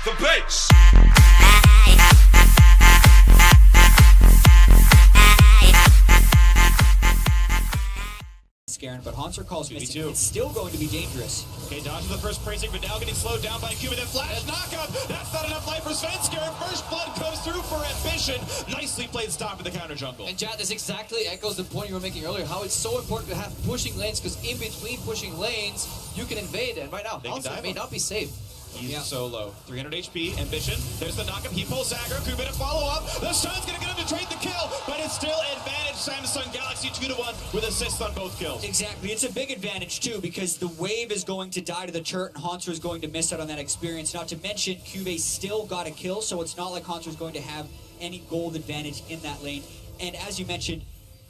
the bass. Scaring, but Haunter calls missing. It's still going to be dangerous. Okay, dodges the first bracing, but now getting slowed down by Cuban. Then flash knockup. That's not enough life for Svenskeren. First blood comes through for Ambition. Nicely played stop in the counter jungle. And Jad, this exactly echoes the point you were making earlier, how it's so important to have pushing lanes, because in between pushing lanes, you can invade. And right now, Haunter may not be safe. He's so low. 300 HP, Ambition. There's the knockup. He pulls Zagro. Kuben to follow up. The stun's going to get him to trade the kill, but it's still advantage Samsung Galaxy 2-1 with assists on both kills. Exactly. It's a big advantage, too, because the wave is going to die to the turret, and Haunter is going to miss out on that experience. Not to mention, Cuvée still got a kill, so it's not like Haunter is going to have any gold advantage in that lane. And as you mentioned,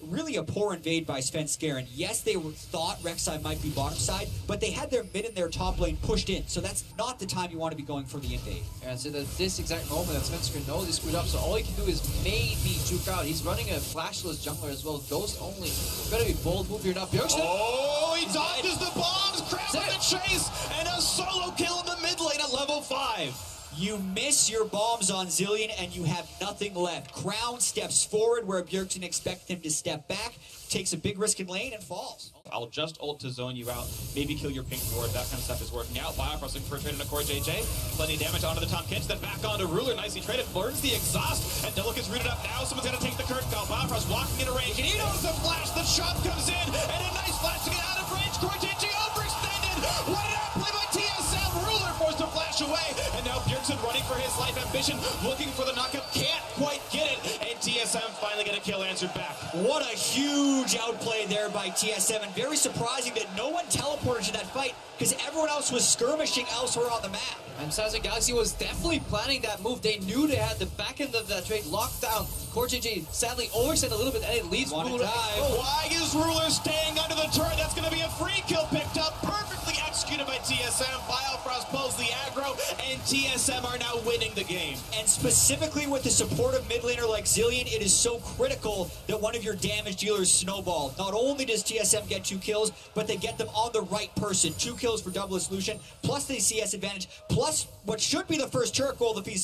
really a poor invade by Svenskeren. Yes, they thought Rek'Sai might be bottom side, but they had their mid and their top lane pushed in, so that's not the time you want to be going for the invade. And so at this exact moment that Svenskeren knows he's screwed up, so all he can do is maybe juke out. He's running a flashless jungler as well, ghost only. Better be bold move here now. Bjergsen. Oh, he dodges the bombs, grabs the chase, and a solo kill in the mid lane at level 5. You miss your bombs on Zilean and you have nothing left. Crown steps forward where Bjergsen expected him to step back, takes a big risk in lane and falls. I'll just ult to zone you out, maybe kill your pink ward, that kind of stuff is working out. Biofrost looking for a trade on a core JJ. Plenty of damage onto the Tom Kench, then back onto Ruler, nicely traded, burns the exhaust, and Delik is rooted up now. Someone's gonna take the curtain now. Biofrost walking into range, he knows the flash, the shot comes in, and a nice flash to get out of range. Core JJ overextended, what an outplay by TSM, Ruler forced to flash away, and now Bjergsen running for his life. Ambition looking for the knockup, can't quite get it, and TSM finally get a kill answered back. What a huge outplay there by TSM, and very surprising that no one teleported to that fight because everyone else was skirmishing elsewhere on the map. And Samsung Galaxy was definitely planning that move. They knew they had the back end of that trade locked down. Core JJ sadly overset a little bit, and it leaves Ruler. Why is Ruler staying under the turret? That's going to be a free kill picked up, perfectly executed by TSM. Biofrost pulls the aggro, and TSM are now winning the game. And specifically with the supportive mid laner like Zilean, it is so critical that one of your damage dealers snowball. Not only does TSM get 2 kills, but they get them on the right person. 2 kills for double solution, plus the CS advantage, plus what should be the first turret goal if he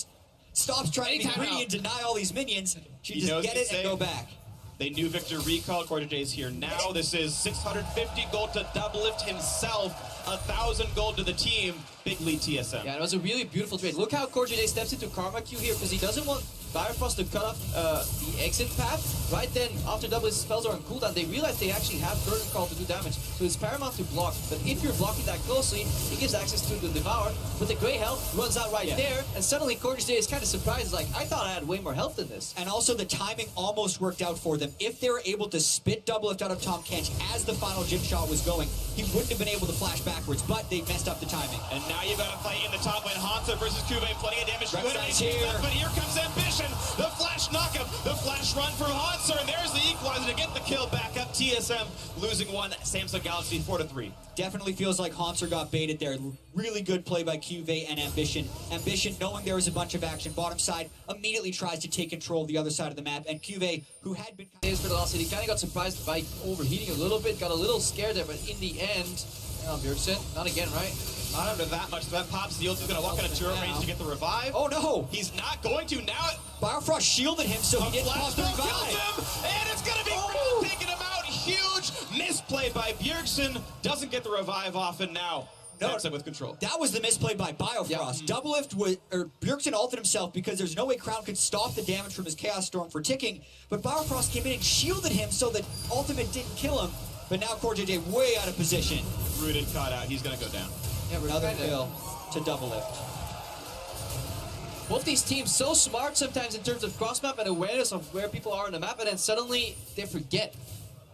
stops trying to be greedy and deny all these minions. She just get it and go back. They knew Victor recalled. Core JJ is here now. This is 650 gold to Doublelift himself, 1,000 gold to the team. Big lead TSM. Yeah, it was a really beautiful trade. Look how Core JJ steps into Karma Q here, because he doesn't want Biofrost to cut off the exit path. Right then, after Doublelift's spells are on cooldown, they realize they actually have Curtain Call to do damage. So it's paramount to block. But if you're blocking that closely, it gives access to the Devour. But the Grey Health runs out there, and suddenly Core JJ is kind of surprised, like, I thought I had way more health than this. And also the timing almost worked out for them. If they were able to spit Doublelift out of Tom Kench as the final gym shot was going, he wouldn't have been able to flash backwards, but they messed up the timing. And now you got to play in the top lane. Haunter versus Cuvée, plenty of damage. But here comes Ambition. The flash knockup, the flash run from Haunter, and there's the equalizer to get the kill back up. TSM losing 1, Samsung Galaxy 4-3. Definitely feels like Haunter got baited there. Really good play by Cuvée and Ambition. Ambition, knowing there was a bunch of action bottom side, immediately tries to take control of the other side of the map, and Cuvée, who had been he kind of got surprised by overheating a little bit, got a little scared there, but in the end, Bjergsen, not again, right? Not under that much. That pops. The ult is going to walk out of turret range to get the revive. Oh no! He's not going to. Now Biofrost shielded him, so he didn't pop the revive. Him, and it's going to be Crown taking him out. Huge misplay by Bjergsen. Doesn't get the revive off, and now Samsung with control. That was the misplay by Biofrost. Doublelift was, Bjergsen ulted himself because there's no way Crown could stop the damage from his Chaos Storm for ticking, but Biofrost came in and shielded him so that ultimate didn't kill him. But now Core JJ way out of position. Rooted, caught out. He's going to go down. Yeah, another kill to Doublelift. Both these teams so smart sometimes in terms of cross-map and awareness of where people are on the map, and then suddenly they forget.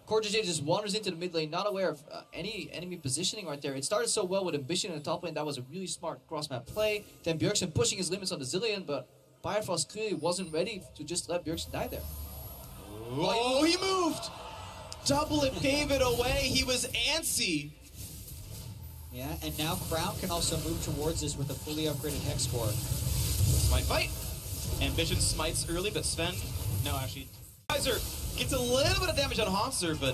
Core JJ just wanders into the mid lane, not aware of any enemy positioning right there. It started so well with Ambition in the top lane. That was a really smart cross-map play. Then Bjergsen pushing his limits on the Zilean, but Biofrost clearly wasn't ready to just let Bjergsen die there. Oh, he moved! Doublelift gave it away. He was antsy. Yeah, and now Crown can also move towards this with a fully upgraded Hex Core. Smite fight. Ambition smites early, but Sven, no, actually. Kaiser gets a little bit of damage on Haunter, but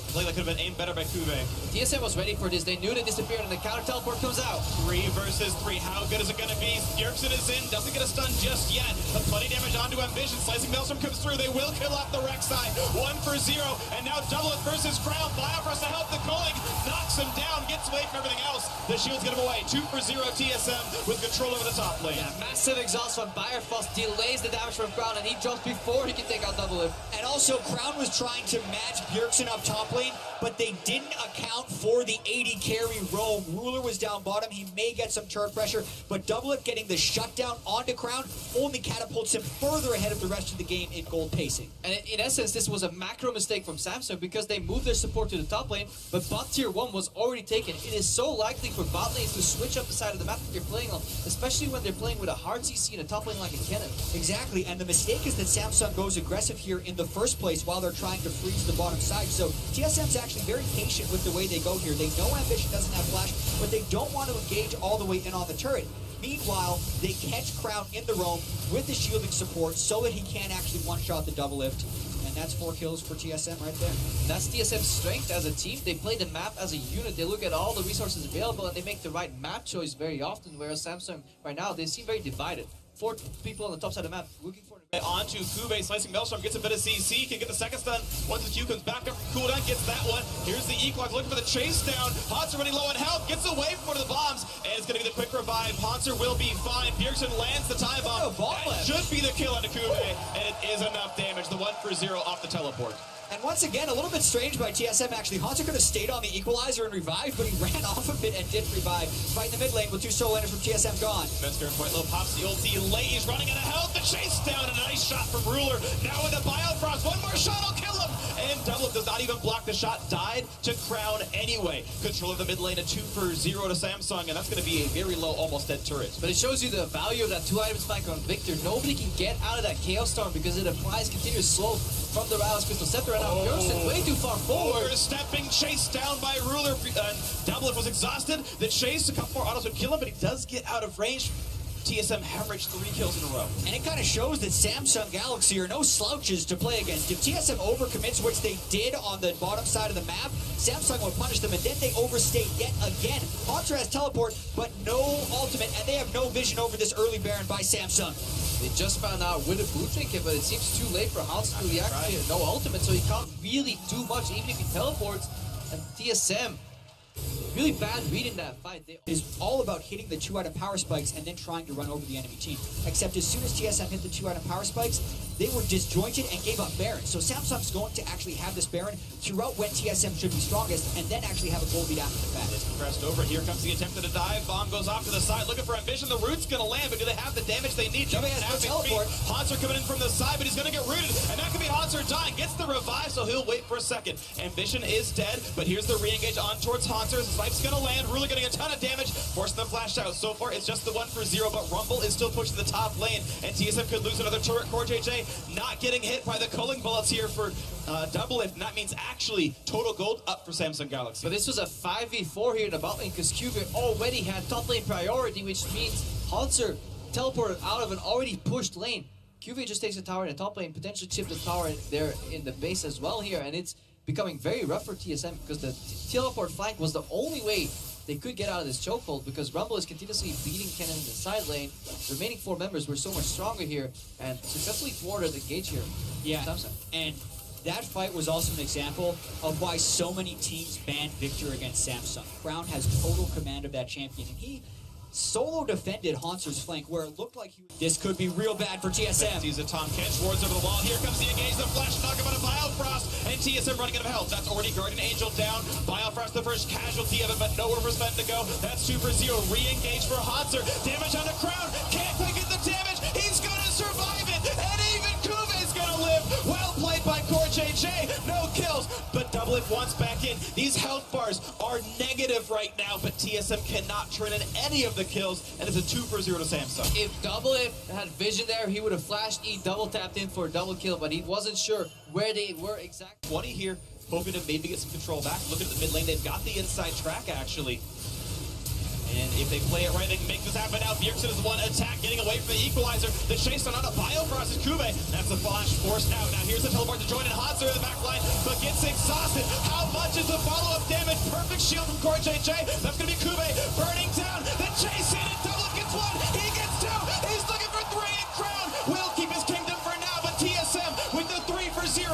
I think that could have been aimed better by Kuve. TSM was ready for this. They knew they disappeared, and the counter teleport comes out. 3 versus 3. How good is it going to be? Bjergsen is in. Doesn't get a stun just yet. But plenty damage onto Ambition. Slicing Maelstrom comes through. They will kill off the Rek'Sai. 1 for 0. And now Double It versus Crown. Biofrost to help the culling. Knocks him down. Gets away from everything else. The shields get him away. 2 for 0 TSM with control over the top lane. Yeah, massive exhaust from Bifrost delays the damage from Crown, and he jumps before he can take out Double It. And also, Crown was trying to match Bjergsen up top lane, but they didn't account for the 80 carry roam. Ruler was down bottom. He may get some turret pressure, but Double It getting the shutdown onto Crown only catapults him further ahead of the rest of the game in gold pacing. And in essence, this was a macro mistake from Samsung because they moved their support to the top lane, but bot tier 1 was already taken. It is so likely for bot lanes to switch up the side of the map that they're playing on, especially when they're playing with a hard CC in a top lane like a cannon. Exactly, and the mistake is that Samsung goes aggressive here in the first place while they're trying to freeze the bottom side. So TSM's actually very patient with the way they go here. They know Ambition doesn't have flash, but they don't want to engage all the way in on the turret. Meanwhile, they catch Crown in the roam with the shielding support so that he can actually one-shot the double lift. And that's 4 kills for TSM right there. That's TSM's strength as a team. They play the map as a unit. They look at all the resources available and they make the right map choice very often, whereas Samsung right now, they seem very divided. 4 people on the top side of the map looking for onto Kuve, slicing Maelstrom, gets a bit of CC, can get the second stun. Once the Q comes back up from cooldown, gets that one. Here's the Equinox looking for the chase down. Hanser running low on health, gets away from one of the bombs, and it's going to be the quick revive. Hanser will be fine. Bjergsen lands the time bomb. That should be the kill onto Kuve, and it is enough damage. The 1 for 0 off the teleport. And once again, a little bit strange by TSM actually. Hanser could have stayed on the equalizer and revived, but he ran off of it and did revive. Fighting the mid lane with 2 solo laners from TSM gone. Vesper quite low, pops the ulti late. He's running out of health. The chase down and a nice shot from Ruler. Now with the Biofrost. 1 more shot will kill him. And Double does not even block the shot. Died to Crown anyway. Control of the mid lane, a 2 for 0 to Samsung, and that's going to be a very low, almost dead turret. But it shows you the value of that 2 item spike on Victor. Nobody can get out of that Chaos Storm because it applies continuous slope from the Rallis Crystal Scepter. And now Bjergsen way too far forward. Stepping, chase down by Ruler. Double was exhausted. The chase, a couple more autos would kill him, but he does get out of range. TSM hemorrhaged 3 kills in a row. And it kind of shows that Samsung Galaxy are no slouches to play against. If TSM overcommits, which they did on the bottom side of the map, Samsung will punish them, and then they overstay yet again. Hanser has teleport, but no ultimate, and they have no vision over this early Baron by Samsung. They just found out with a boot trinket, but it seems too late for Hanser to react. No ultimate, so he can't really do much, even if he teleports. And TSM, really bad reading that fight. Is all about hitting the 2 item power spikes and then trying to run over the enemy team. Except as soon as TSM hit the 2 item power spikes, they were disjointed and gave up Baron. So Samsung's going to actually have this Baron throughout when TSM should be strongest, and then actually have a gold lead after the fact. It's compressed over. Here comes the attempt at a dive. Bomb goes off to the side, looking for Ambition. The root's going to land, but do they have the damage they need? Jump has no teleport. Hanser coming in from the side, but he's going to get rooted, and that could be Hanser dying. Gets the revive, so he'll wait for a second. Ambition is dead, but here's the re-engage on towards Hanser. The snipe's going to land. Ruler getting a ton of damage, forcing the flash out. So far, it's just the 1 for 0, but Rumble is still pushing the top lane, and TSM could lose another turret. Core JJ not getting hit by the culling bullets here for Double Lift, and that means actually total gold up for Samsung Galaxy. But this was a 5v4 here in the bot lane because Cuba already had top lane priority, which means Hanser teleported out of an already pushed lane. QV just takes the tower in the top lane, potentially chip the tower there in the base as well here, and it's becoming very rough for TSM because the teleport flank was the only way they could get out of this chokehold because Rumble is continuously beating Kennen in the side lane. The remaining 4 members were so much stronger here and successfully thwarted the engage here. Yeah, and that fight was also an example of why so many teams banned Victor against Samsung. Crown has total command of that champion, and he solo defended Hanser's flank where it looked like this could be real bad for TSM. Sees a Tom Kench, wards over the wall. Here comes the engage, the flash knock him on a Biofrost, and TSM running out of health. That's already Guardian Angel down. Biofrost the first casualty of it, but nowhere for Sven to go. That's 2 for 0. Re-engage for Hanser. Damage on the Crown. Can't quite get the damage. He's going to survive it, and even Kuve's going to live. Well played by Core JJ. No kills, but Double It wants back in. These health bars are negative right now, but TSM cannot turn in any of the kills, and it's a 2 for 0 to Samsung. If Double It had vision there, he would have flashed E, double tapped in for a double kill, but he wasn't sure where they were exactly. 20 here, hoping to maybe get some control back. Look at the mid lane, they've got the inside track actually. And if they play it right, they can make this happen now. Bjergsen is one attack, getting away from the equalizer. The chase on a Biofrost is Kube. That's the flash forced out. Now here's the teleport to join in. Hanser in the back line, but gets exhausted. How much is the follow-up damage? Perfect shield from Core JJ. That's going to be Kube burning down. The chase in and Double gets one. He gets two. He's looking for three, and Crown will keep his kingdom for now, but TSM with the 3-0.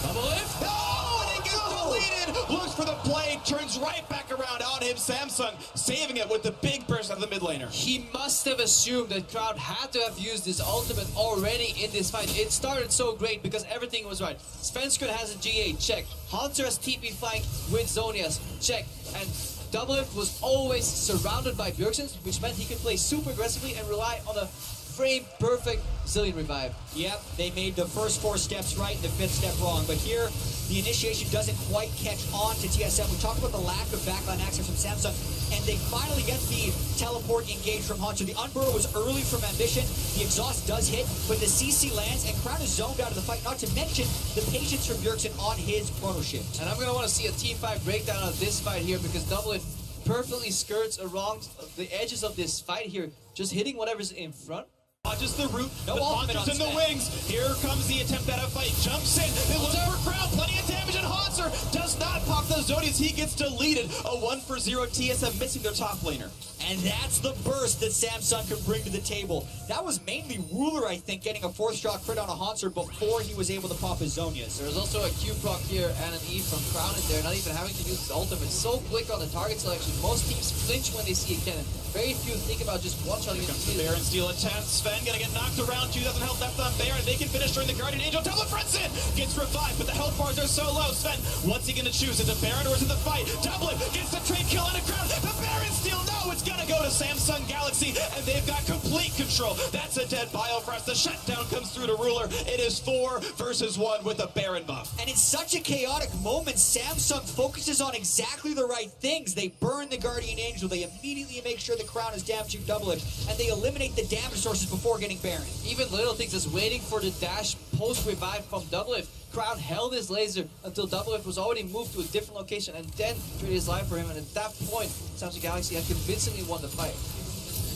Double lift. Oh, and he gets deleted. Looks for the play, turns right back around on him. Samsung saving it with the big burst out of the mid laner. He must have assumed that Crowd had to have used his ultimate already in this fight. It started so great because everything was right. Svenskred has a GA, check. Hunter has TP flank with Zonias, check. And Doublelift was always surrounded by Bjergsen, which meant he could play super aggressively and rely on a frame-perfect Zillion revive. Yep, they made the first 4 steps right and the 5th step wrong, but here the initiation doesn't quite catch on to TSM. We talked about the lack of backline access from Samsung, and they finally get the teleport engaged from Hunter. The Unburrow was early from Ambition, the exhaust does hit, but the CC lands, and Crown is zoned out of the fight, not to mention the patience from Bjergsen on his chrono shift. And I'm going to want to see a Team 5 breakdown of this fight here because Doublelift perfectly skirts around the edges of this fight here, just hitting whatever's in front. Dodges the root, No the ultimate Hanser's in on the Sven. wings. Here comes the attempt at a fight. Jumps in. They look for Crown. Plenty of damage, and Hanser does not pop the Zodias. He gets deleted. A 1-0 TSM missing their top laner. And that's the burst that Samsung can bring to the table. That was mainly Ruler, I think, getting a 4th-shot crit on a Hanser before he was able to pop his Zonias. There's also a Q proc here and an E from Crown in there, not even having to use his ultimate. So quick on the target selection. Most teams flinch when they see a cannon. Very few think about just one-shotting it. Comes the Baron steal attempt. Sven gonna get knocked around. 2,000 health left on Baron. They can finish during the Guardian Angel. Double fronts in. Gets revived, but the health bars are so low. Sven, what's he gonna choose? Is it Baron or is it the fight? Double gets the trade kill on the ground. The Baron steal. No, it's gonna go to Samsung Galaxy, and they've got complete control. That's a dead Biofrost. The shutdown comes through to Ruler. It is 4 versus 1 with a Baron buff. And in such a chaotic moment, Samsung focuses on exactly the right things. They burn the Guardian Angel. They immediately make sure the Crown is damaging Doublelift, and they eliminate the damage sources before getting Baron. Even little things as waiting for the dash post-revive from Doublelift. Crown held his laser until Doublelift was already moved to a different location and then traded his life for him, and at that point, Samsung Galaxy had convincingly won the fight.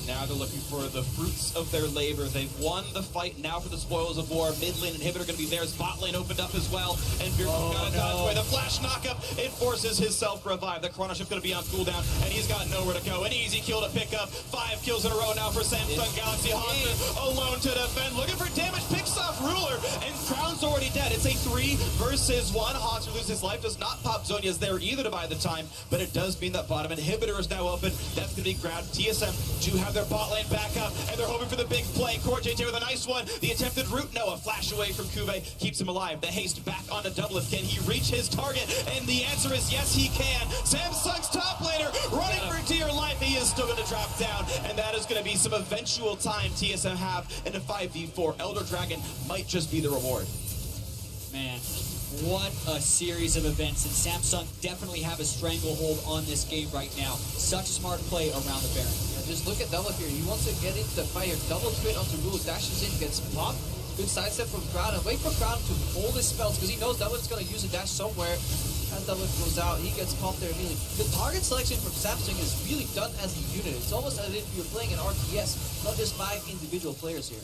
Now they're looking for the fruits of their labor. They've won the fight now for the spoils of war. Mid lane inhibitor going to be theirs. Bot lane opened up as well. And Bjergsen's got to dodge away. The flash knockup, it forces his self-revive. The chrono shift going to be on cooldown, and he's got nowhere to go. An easy kill to pick up. 5 kills in a row now for Samsung Galaxy. Hanser alone to defend. Looking for damage. Picks off Ruler, and Crown's already dead. It's a 3 versus 1. Hanser loses his life. Does not pop Zonia's there either to buy the time, but it does mean that bottom inhibitor is now open. That's going to be grabbed. TSM do have their bot lane back up, and they're hoping for the big play. Core JJ with a nice one. The attempted root, no, a flash away from Kube keeps him alive. The haste back onto Doublelift. Can he reach his target? And the answer is yes, he can. Samsung's top laner running for dear life. He is still going to drop down, and that is going to be some eventual time TSM have in a 5v4. Elder Dragon might just be the reward. Man, what a series of events, and Samsung definitely have a stranglehold on this game right now. Such a smart play around the Baron. Yeah, just look at Doublelift here. He wants to get into the fight here. Double straight onto Ruler, dashes in, gets popped. Good sidestep from Crown, and wait for Crown to hold his spells because he knows Doublelift's going to use a dash somewhere. As Doublelift goes out, he gets popped there immediately. The target selection from Samsung is really done as a unit. It's almost as if you're playing an RTS, not just 5 individual players here.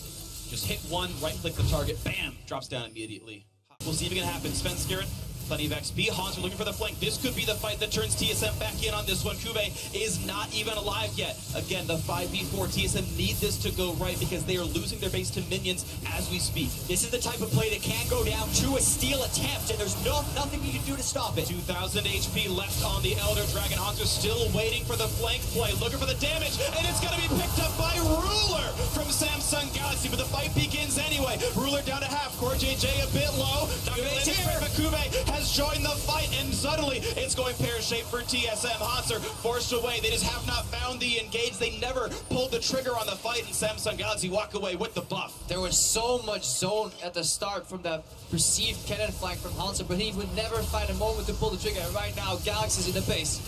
Just hit one, right-click the target, bam, drops down immediately. We'll see if it can happen. Svenskred, plenty of XP. Hanser looking for the flank. This could be the fight that turns TSM back in on this one. Kube is not even alive yet. Again, the 5v4. TSM need this to go right because they are losing their base to minions as we speak. This is the type of play that can go down to a steal attempt, and there's nothing you can do to stop it. 2,000 HP left on the Elder Dragon. Hanser still waiting for the flank play, looking for the damage, and it's going to be picked up by Ruler from Samsung Galaxy, but the fight begins anyway. Ruler down to half. Core JJ a bit low. Not going to land it, but Kube has joined the fight, and suddenly it's going pear-shaped for TSM. Hanser forced away. They just have not found the engage. They never pulled the trigger on the fight, and Samsung Galaxy walk away with the buff. There was so much zone at the start from the perceived cannon flank from Hanser, but he would never find a moment to pull the trigger. And right now, Galaxy's in the base.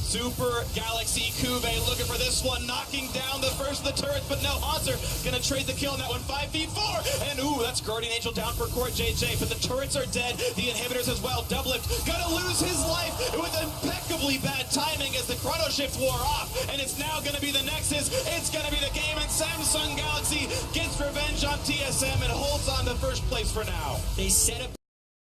Super Galaxy Kube looking for this one, knocking down the first of the turrets, but no, Hanser gonna trade the kill on that one. 5v4, and ooh, that's Guardian Angel down for Core JJ, but the turrets are dead, the inhibitors as well. Doublelift gonna lose his life with impeccable awfully bad timing as the chrono shift wore off, and it's now going to be the Nexus. It's going to be the game, and Samsung Galaxy gets revenge on TSM and holds on to first place for now. They set up